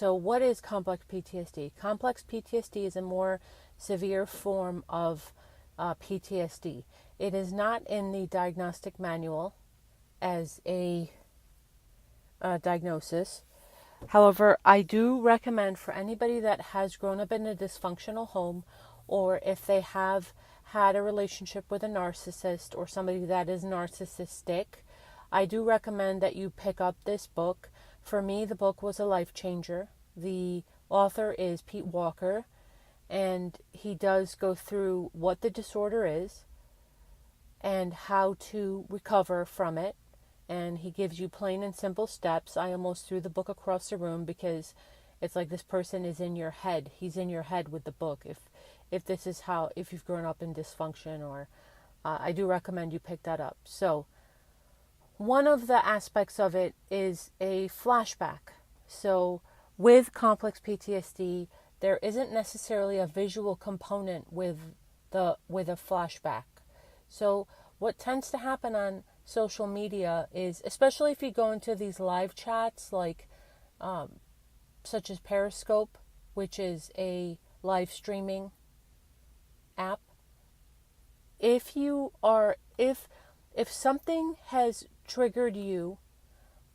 So what is complex PTSD? Complex PTSD is a more severe form of PTSD. It is not in the diagnostic manual as a diagnosis. However, I do recommend for anybody that has grown up in a dysfunctional home, or if they have had a relationship with a narcissist or somebody that is narcissistic, I do recommend that you pick up this book. For me, the book was a life changer. The author is Pete Walker, and he does go through what the disorder is and how to recover from it. And he gives you plain and simple steps. I almost threw the book across the room because it's like this person is in your head. He's in your head with the book. If this is how, if you've grown up in dysfunction, or I do recommend you pick that up. So one of the aspects of it is a flashback. So with complex PTSD, there isn't necessarily a visual component with a flashback. So what tends to happen on social media is, especially if you go into these live chats like such as Periscope, which is a live streaming app, if something has triggered you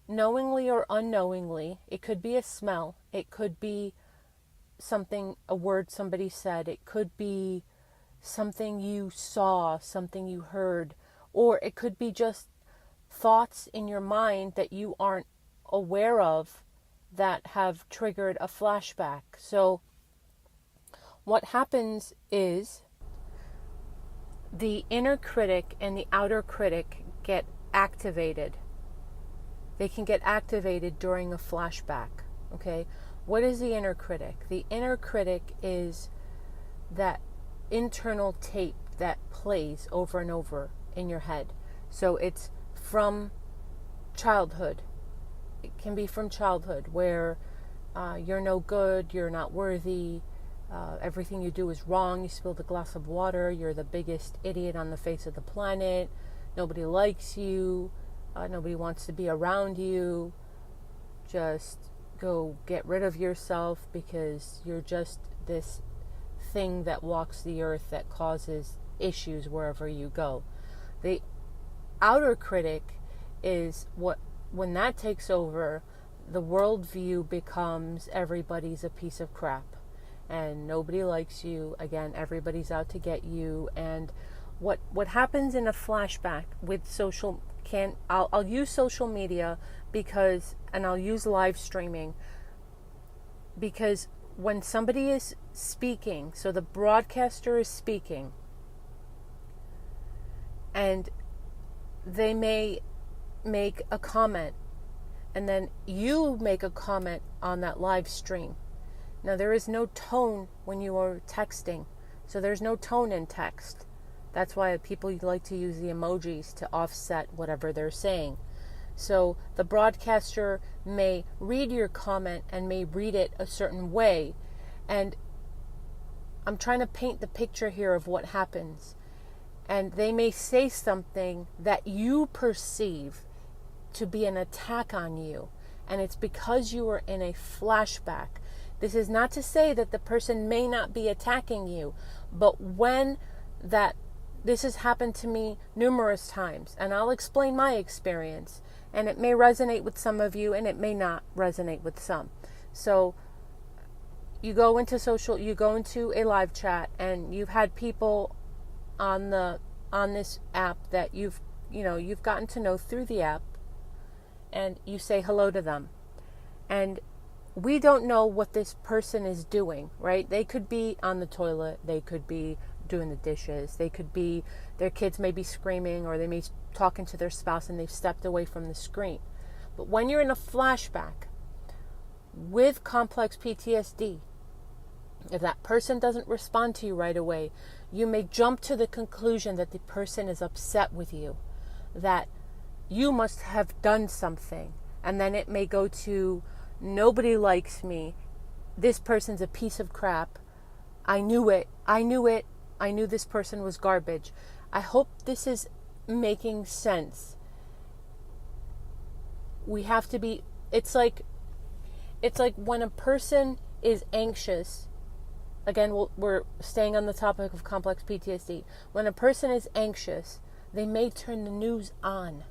knowingly or unknowingly, it could be a smell, it could be something, a word somebody said, it could be something you saw, something you heard, or it could be just thoughts in your mind that you aren't aware of that have triggered a flashback. So what happens is the inner critic and the outer critic get activated. They can get activated during a flashback. Okay? What is the inner critic? The inner critic is that internal tape that plays over and over in your head. So it's from childhood. It can be from childhood where you're no good, you're not worthy, everything you do is wrong, you spilled a glass of water, you're the biggest idiot on the face of the planet, nobody likes you, nobody wants to be around you, just go get rid of yourself because you're just this thing that walks the earth that causes issues wherever you go. The outer critic is when that takes over, the worldview becomes everybody's a piece of crap and nobody likes you. Again, everybody's out to get you. And what happens in a flashback with I'll use social media because, and I'll use live streaming because when somebody is speaking, so the broadcaster is speaking, and they may make a comment, and then you make a comment on that live stream. Now, there is no tone when you are texting, so there's no tone in text. That's why people like to use the emojis to offset whatever they're saying. So the broadcaster may read your comment and may read it a certain way. And I'm trying to paint the picture here of what happens. And they may say something that you perceive to be an attack on you. And it's because you were in a flashback. This is not to say that the person may not be attacking you, but when this has happened to me numerous times, and I'll explain my experience, and it may resonate with some of you, and it may not resonate with some. So you go into a live chat, and you've had people on this app that you've gotten to know through the app, and you say hello to them, and we don't know what this person is doing, right? They could be on the toilet, they could be doing the dishes, their kids may be screaming, or they may be talking to their spouse and they've stepped away from the screen. But when you're in a flashback with complex PTSD, if that person doesn't respond to you right away, you may jump to the conclusion that the person is upset with you, that you must have done something, and then it may go to, nobody likes me, this person's a piece of crap, I knew it, I knew this person was garbage. I hope this is making sense. We have to be, it's like It's like when a person is anxious, again, we're staying on the topic of complex PTSD. When a person is anxious, they may turn the news on.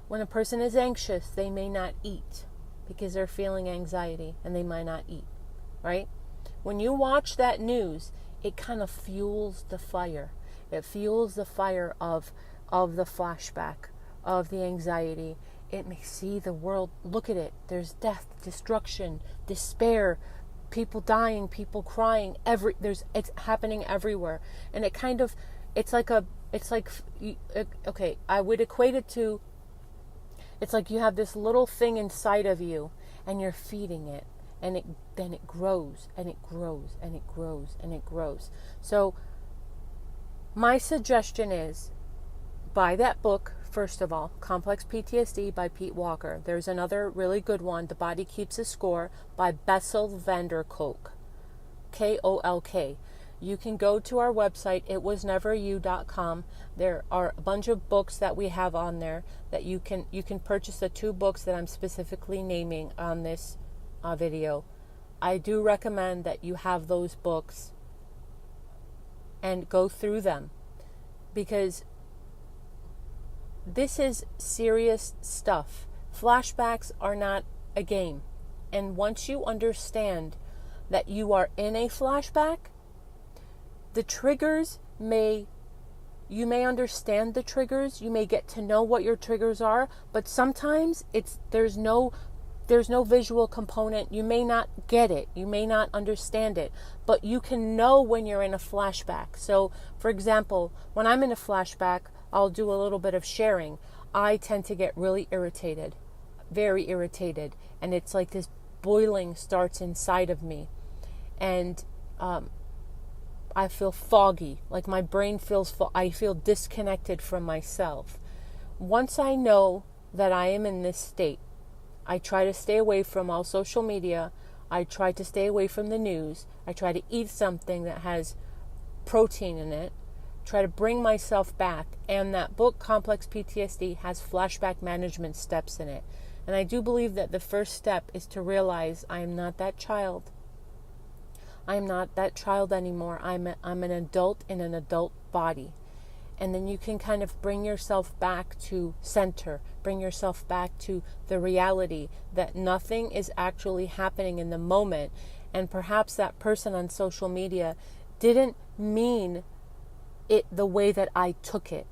When a person is anxious, they may not eat because they're feeling anxiety and they might not eat, right? When you watch that news, it kind of fuels the fire. It fuels the fire of the flashback, of the anxiety. It may see the world, look at it. There's death, destruction, despair, people dying, people crying. It's happening everywhere. And I would equate it to, it's like you have this little thing inside of you and you're feeding it. And then it grows and it grows and it grows and it grows. So my suggestion is, buy that book, first of all, Complex PTSD by Pete Walker. There's another really good one, The Body Keeps a Score by Bessel van der Kolk, Kolk. You can go to our website, itwasneveryou.com. There are a bunch of books that we have on there that you can purchase the 2 books that I'm specifically naming on this video. I do recommend that you have those books and go through them, because this is serious stuff. Flashbacks are not a game. And once you understand that you are in a flashback, the triggers you may understand the triggers, you may get to know what your triggers are, but sometimes there's no visual component. You may not get it. You may not understand it, but you can know when you're in a flashback. So, for example, when I'm in a flashback, I'll do a little bit of sharing. I tend to get really irritated, very irritated, and it's like this boiling starts inside of me, and I feel foggy, like my brain feels I feel disconnected from myself. Once I know that I am in this state, I try to stay away from all social media. I try to stay away from the news. I try to eat something that has protein in it. Try to bring myself back. And that book, Complex PTSD, has flashback management steps in it. And I do believe that the first step is to realize I am not that child. I am not that child anymore. I'm an adult in an adult body. And then you can kind of bring yourself back to center, bring yourself back to the reality that nothing is actually happening in the moment. And perhaps that person on social media didn't mean it the way that I took it.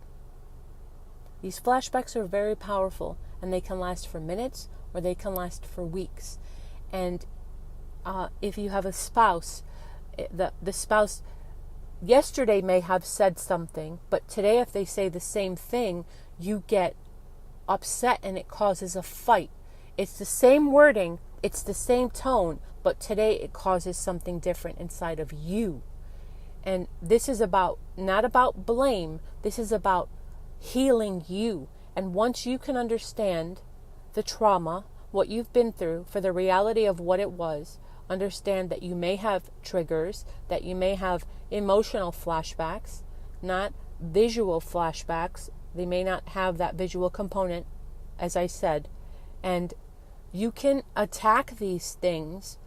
These flashbacks are very powerful, and they can last for minutes or they can last for weeks. And if you have a spouse, the spouse yesterday may have said something, but today if they say the same thing, you get upset and it causes a fight. It's the same wording, it's the same tone, but today it causes something different inside of you. And this is not about blame, this is about healing you. And once you can understand the trauma, what you've been through, for the reality of what it was, understand that you may have triggers, that you may have emotional flashbacks, not visual flashbacks. They may not have that visual component, as I said. And you can attack these things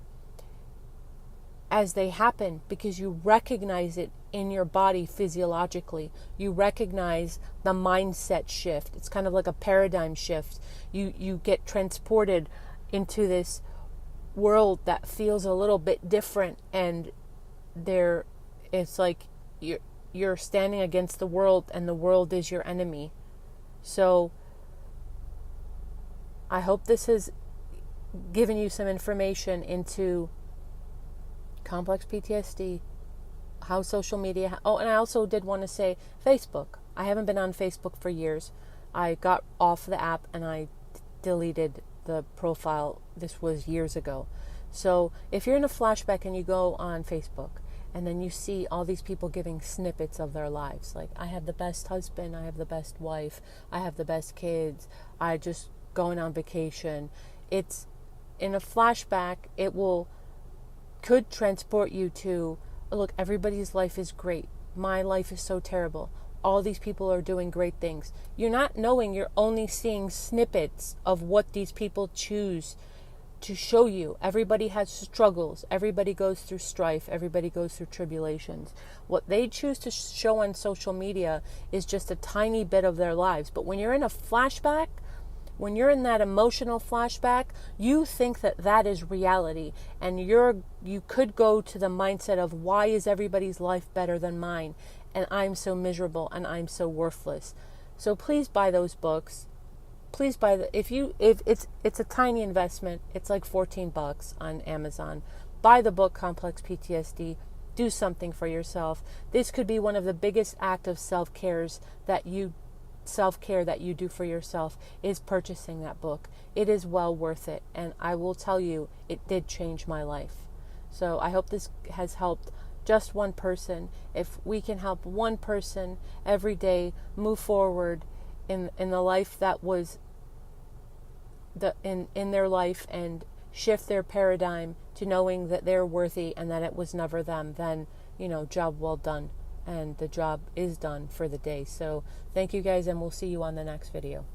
as they happen because you recognize it in your body physiologically. You recognize the mindset shift. It's kind of like a paradigm shift. You get transported into this world that feels a little bit different, and it's like you're standing against the world and the world is your enemy. So I hope this has given you some information into complex PTSD, how social media... Oh, and I also did want to say Facebook. I haven't been on Facebook for years. I got off the app and I deleted the profile. This was years ago. So if you're in a flashback and you go on Facebook and then you see all these people giving snippets of their lives, like, I have the best husband, I have the best wife, I have the best kids, I just going on vacation. It's in a flashback, could transport you to, look, everybody's life is great. My life is so terrible. all these people are doing great things. You're not knowing, you're only seeing snippets of what these people choose to show you. Everybody has struggles. Everybody goes through strife. Everybody goes through tribulations. What they choose to show on social media is just a tiny bit of their lives. But when you're in a flashback, when you're in that emotional flashback, you think that that is reality. And you could go to the mindset of, why is everybody's life better than mine? And I'm so miserable and I'm so worthless. So please buy those books. Please buy if it's a tiny investment. It's like $14 on Amazon. Buy the book Complex PTSD. Do something for yourself. This could be one of the biggest acts of self-care that you do for yourself, is purchasing that book. It is well worth it, and I will tell you, it did change my life. So I hope this has helped just one person. If we can help one person every day move forward in the life that was in their life, and shift their paradigm to knowing that they're worthy and that it was never them, then, job well done. And the job is done for the day. So thank you guys, and we'll see you on the next video.